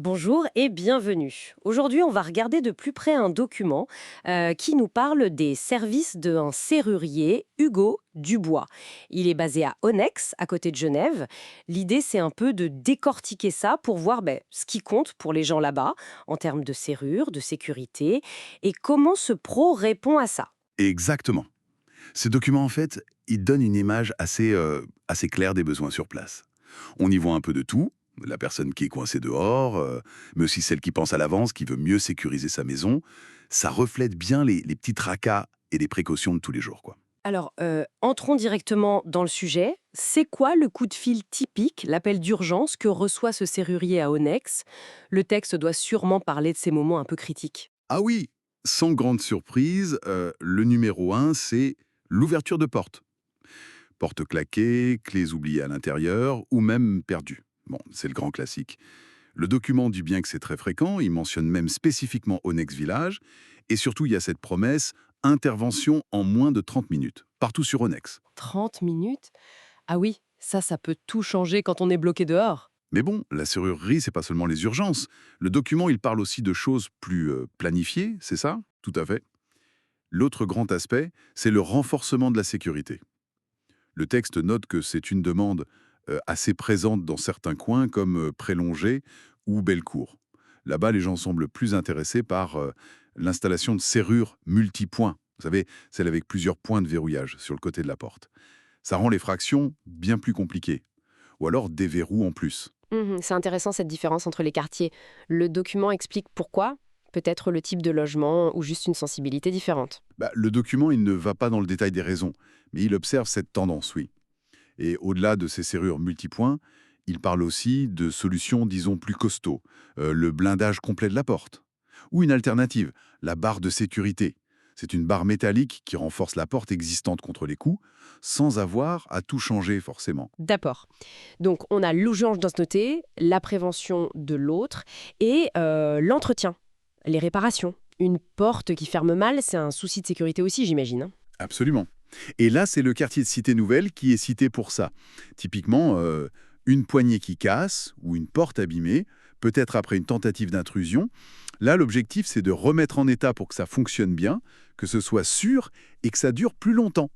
Bonjour et bienvenue. Aujourd'hui, on va regarder de plus près un document qui nous parle des services d'un serrurier, Hugo Dubois. Il est basé à Onnex, à côté de Genève. L'idée, c'est un peu de décortiquer ça pour voir ce qui compte pour les gens là-bas en termes de serrure, de sécurité et comment ce pro répond à ça. Exactement. Ces documents, en fait, ils donnent une image assez claire des besoins sur place. On y voit un peu de tout, la personne qui est coincée dehors, mais aussi celle qui pense à l'avance, qui veut mieux sécuriser sa maison. Ça reflète bien les petits tracas et les précautions de tous les jours, quoi. Alors, entrons directement dans le sujet. C'est quoi le coup de fil typique, l'appel d'urgence que reçoit ce serrurier à Onnex? Le texte doit sûrement parler de ces moments un peu critiques. Ah oui, sans grande surprise, le numéro un, c'est l'ouverture de porte. Porte claquée, clés oubliées à l'intérieur, ou même perdues. Bon, c'est le grand classique. Le document dit bien que c'est très fréquent, il mentionne même spécifiquement Onex Village, et surtout il y a cette promesse, intervention en moins de 30 minutes, partout sur Onex. 30 minutes? Ah oui, ça peut tout changer quand on est bloqué dehors. Mais bon, la serrurerie, c'est pas seulement les urgences. Le document, il parle aussi de choses plus planifiées, c'est ça? Tout à fait. L'autre grand aspect, c'est le renforcement de la sécurité. Le texte note que c'est une demande assez présente dans certains coins comme Prélongé ou Bellecour. Là-bas, les gens semblent plus intéressés par l'installation de serrures multipoints. Vous savez, celle avec plusieurs points de verrouillage sur le côté de la porte. Ça rend les fractions bien plus compliquées. Ou alors des verrous en plus. C'est intéressant cette différence entre les quartiers. Le document explique pourquoi, peut-être le type de logement ou juste une sensibilité différente. Bah, le document, il ne va pas dans le détail des raisons, mais il observe cette tendance, oui. Et au-delà de ces serrures multipoints, il parle aussi de solutions, disons, plus costauds. Le blindage complet de la porte. Ou une alternative, la barre de sécurité. C'est une barre métallique qui renforce la porte existante contre les coups, sans avoir à tout changer forcément. D'accord. Donc on a l'urgence d'un côté, la prévention de l'autre et l'entretien, les réparations. Une porte qui ferme mal, c'est un souci de sécurité aussi, j'imagine, hein. Absolument. Et là, c'est le quartier de Cité Nouvelle qui est cité pour ça. Typiquement, une poignée qui casse ou une porte abîmée, peut-être après une tentative d'intrusion. Là, l'objectif, c'est de remettre en état pour que ça fonctionne bien, que ce soit sûr et que ça dure plus longtemps.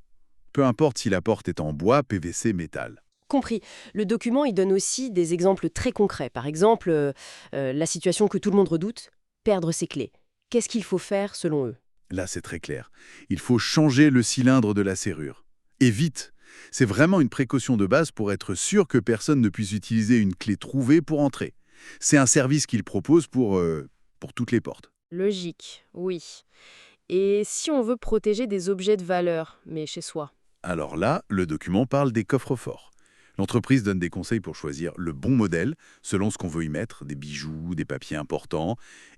Peu importe si la porte est en bois, PVC, métal. Compris. Le document, il donne aussi des exemples très concrets. Par exemple, la situation que tout le monde redoute, perdre ses clés. Qu'est-ce qu'il faut faire selon eux? Là, c'est très clair. Il faut changer le cylindre de la serrure. Et vite. C'est vraiment une précaution de base pour être sûr que personne ne puisse utiliser une clé trouvée pour entrer. C'est un service qu'il propose pour toutes les portes. Logique, oui. Et si on veut protéger des objets de valeur, mais chez soi? Alors là, le document parle des coffres-forts. L'entreprise donne des conseils pour choisir le bon modèle selon ce qu'on veut y mettre, des bijoux, des papiers importants,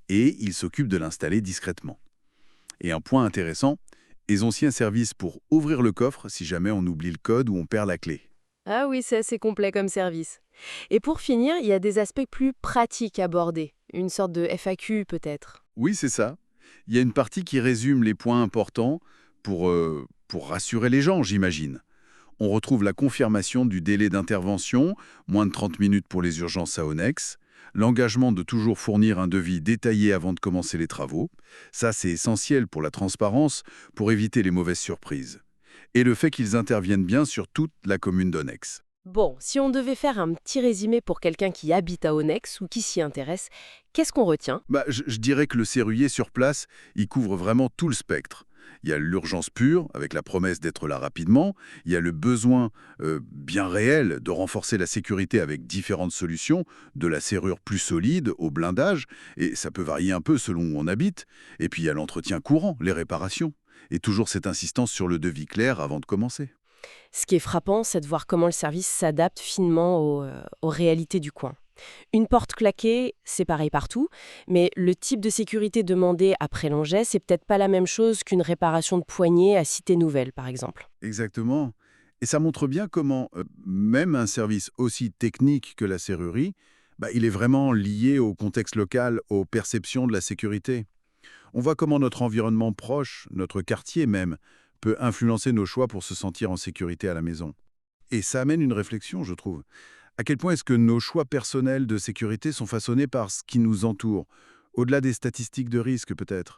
et il s'occupe de l'installer discrètement. Et un point intéressant, ils ont aussi un service pour ouvrir le coffre si jamais on oublie le code ou on perd la clé. Ah oui, c'est assez complet comme service. Et pour finir, il y a des aspects plus pratiques à aborder. Une sorte de FAQ peut-être. Oui, c'est ça. Il y a une partie qui résume les points importants pour rassurer les gens, j'imagine. On retrouve la confirmation du délai d'intervention, moins de 30 minutes pour les urgences à Onex, l'engagement de toujours fournir un devis détaillé avant de commencer les travaux. Ça, c'est essentiel pour la transparence, pour éviter les mauvaises surprises. Et le fait qu'ils interviennent bien sur toute la commune d'Onex. Bon, si on devait faire un petit résumé pour quelqu'un qui habite à Onnex ou qui s'y intéresse, qu'est-ce qu'on retient? Bah, je dirais que le serrurier sur place, il couvre vraiment tout le spectre. Il y a l'urgence pure, avec la promesse d'être là rapidement. Il y a le besoin bien réel de renforcer la sécurité avec différentes solutions, de la serrure plus solide au blindage, et ça peut varier un peu selon où on habite. Et puis il y a l'entretien courant, les réparations. Et toujours cette insistance sur le devis clair avant de commencer. Ce qui est frappant, c'est de voir comment le service s'adapte finement aux réalités du coin. Une porte claquée, c'est pareil partout, mais le type de sécurité demandé après l'enjet, c'est peut-être pas la même chose qu'une réparation de poignée à Cité Nouvelle, par exemple. Exactement. Et ça montre bien comment, même un service aussi technique que la serrurerie, bah, il est vraiment lié au contexte local, aux perceptions de la sécurité. On voit comment notre environnement proche, notre quartier même, peut influencer nos choix pour se sentir en sécurité à la maison. Et ça amène une réflexion, je trouve. À quel point est-ce que nos choix personnels de sécurité sont façonnés par ce qui nous entoure, au-delà des statistiques de risque peut-être?